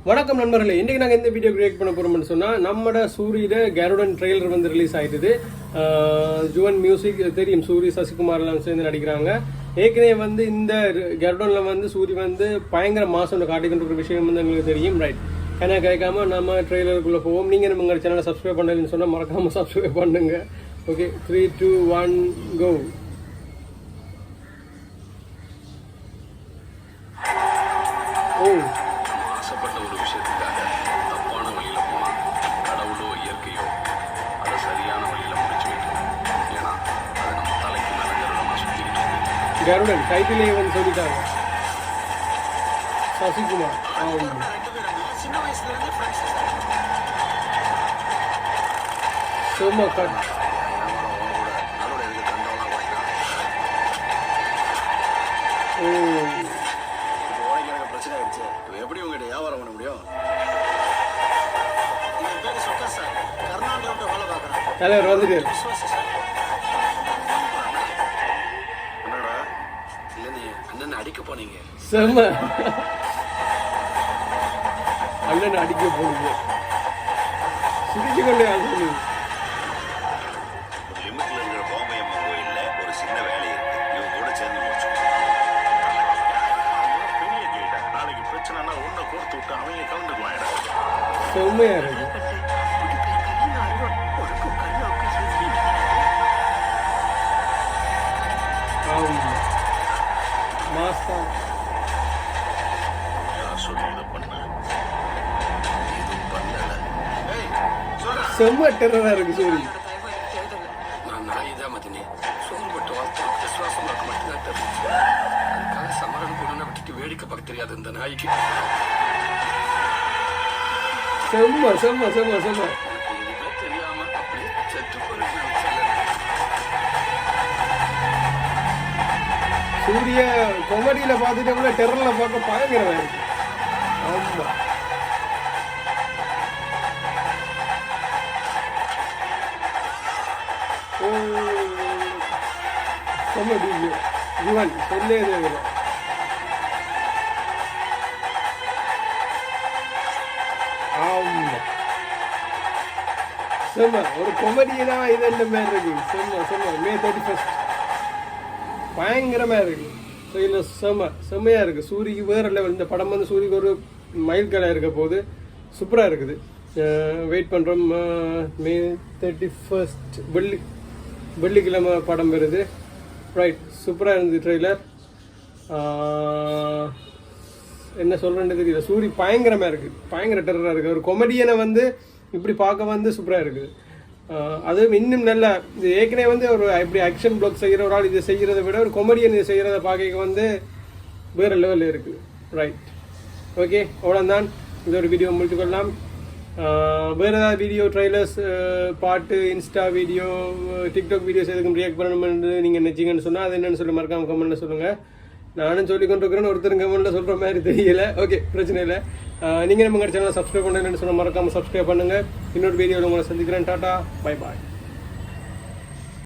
வணக்கம் நண்பர்களே, இன்றைக்கி நாங்கள் எந்த வீடியோ கிரியேட் பண்ண போகிறோம்னு சொன்னால், நம்மட சூரியோட கருடன் ட்ரெய்லர் வந்து ரிலீஸ் ஆகிட்டுது. ஜுவன் மியூசிக் தெரியும், சூரி சசிகுமார்லாம் சேர்ந்து நடிக்கிறாங்க. ஏற்கனவே வந்து இந்த கருடனில் வந்து சூரி வந்து பயங்கர மாசம் காட்டிக்கின்ற ஒரு விஷயம் வந்து எங்களுக்கு தெரியும். ரைட், ஏன்னா கேட்காம நம்ம ட்ரெய்லருக்குள்ளே போவோம். நீங்கள் நம்ம உங்கள் சேனலை சப்ஸ்கிரைப் பண்ணலன்னு சொன்னால் மறக்காமல் சப்ஸ்கிரைப் பண்ணுங்க. ஓகே, 3, 2, 1 கோ. ஓ, ஆசைப்பட்ட ஒரு விஷயத்துக்காக தப்பான வழியில போனா கடவுளோ இயற்கையோ அதை சரியான வழியில முடிச்சு வைக்கணும். ஏன்னா அது நம்ம தலைக்கு மேல கருடமா சுத்திக்கிட்டு இருக்கு. கருடன் டைட்டிலே வந்து சொல்லிட்டாங்க, சசிகுமார். சின்ன வயசுல இருந்து ஃப்ரெண்ட்ஸ். சும்மா கட். அதோட எதுக்கு தண்டம்லாம் குறைக்கலாம். ஓ, இப்போ உனக்கு எனக்கு பிரச்சனை ஆயிடுச்சு. இப்போ எப்படி உங்ககிட்ட வியாபாரம் பண்ண முடியும்? என் பேரு சுக்கர் சார். கர்நாடகாவில் வேலை பார்க்குறேன். தலைவர் வந்துட்டு விஸ்வாசி சார். என்னடா இல்லை, நீ அண்ணன் அடிக்க போனீங்க. செம்ம. அண்ணன் அடிக்க போகுது, சிரிச்சு கொண்டே ஆகுது. லிமிட்ல இருக்கிற பாம்பை அம்மா கோயில்ல ஒரு சின்ன வேலை இருக்கு. இவங்க கூட சேர்ந்து முடிச்சோம். பெரிய கேட்டா நாளைக்கு பிரச்சனைனா ஒன்றை கோர்த்து விட்டு அவங்க கலந்துக்குவாங்க. செம்மையா இருக்கு. ஆமா, மாஸ்டா சொல்லி இதை பண்ண எதுவும் பண்ணல. செம்ம டெரரா இருக்கு சூரி. நான் நாய்தான் மதினி. சோறுபட்டு வாழ்த்து விசுவாசம் இருக்க மட்டும்தான் தெரிஞ்சு. அதுக்காக சமரன் பொண்ணை விட்டுட்டு வேடிக்கை பார்க்க தெரியாது இந்த நாய்க்கு. செம்ம செம்ம செம்ம செம்ம. எனக்கு எதுவுமே தெரியாம அப்படியே செத்து போறேன். சூரிய கொமடியில பார்த்துட்டு டெரர்ல பார்க்க பயங்கரமா இருக்கு. ஆமா, ஓ செம்ம டிஜி ஜுவன் சொல்லே தேவை. ஆமா, செம்ம ஒரு கொமடியனா இது என்ன மாதிரி இருக்கு. செம்ம செம்ம. May 31 பயங்கரமா இருக்கு. ஸோ இதில் செம்மையா இருக்கு. சூரிக்கு வேற லெவல். இந்த படம் வந்து சூரிக்கு ஒரு மைல்கல்லாக இருக்க போது சூப்பராக இருக்குது. வெயிட் பண்ணுறோம். May 31 வெள்ளிக்கிழமை படம் வருது. ரைட், சூப்பராக இருந்தது ட்ரெய்லர். என்ன சொல்கிறேன்னு தெரியல. சூரி பயங்கரமாக இருக்குது, பயங்கர டெரராக இருக்குது. ஒரு கொமெடியனை வந்து இப்படி பார்க்க வந்து சூப்பராக இருக்குது. அதுவும் இன்னும் நல்லா, இது ஏற்கனவே வந்து ஒரு இப்படி ஆக்ஷன் பிளாக் செய்கிற ஒரு ஆள் இதை செய்கிறத விட ஒரு கொமெடியன் இதை செய்கிறத பார்க்க வந்து வேறு லெவலில் இருக்குது. ரைட், ஓகே, அவ்வளோதான். இந்த ஒரு வீடியோ முடித்துக்கொள்ளலாம். வேறு ஏதாவது வீடியோ, ட்ரெய்லர்ஸ், பாட்டு, இன்ஸ்டா வீடியோ, டிக்டாக் வீடியோஸ் எதுக்கும் ரியாக்ட் பண்ணணும்னு நீங்கள் நினச்சிங்கன்னு சொன்னால் அது என்னென்னு சொல்லி மறக்காமல் கமெண்ட்டில் சொல்லுங்கள். நானும் சொல்லி கொண்டு இருக்கிறேன்னு ஒருத்தர் கமெண்ட்டில் சொல்கிற மாதிரி தெரியல. ஓகே, பிரச்சனை இல்லை. நீங்கள் நம்ம சேனலை சப்ஸ்கிரைப் பண்ணலன்னு சொன்னால் மறக்காமல் சப்ஸ்கிரைப் பண்ணுங்கள். இன்னொரு வீடியோவில் உங்களை சந்திக்கிறேன். Tata, bye bye.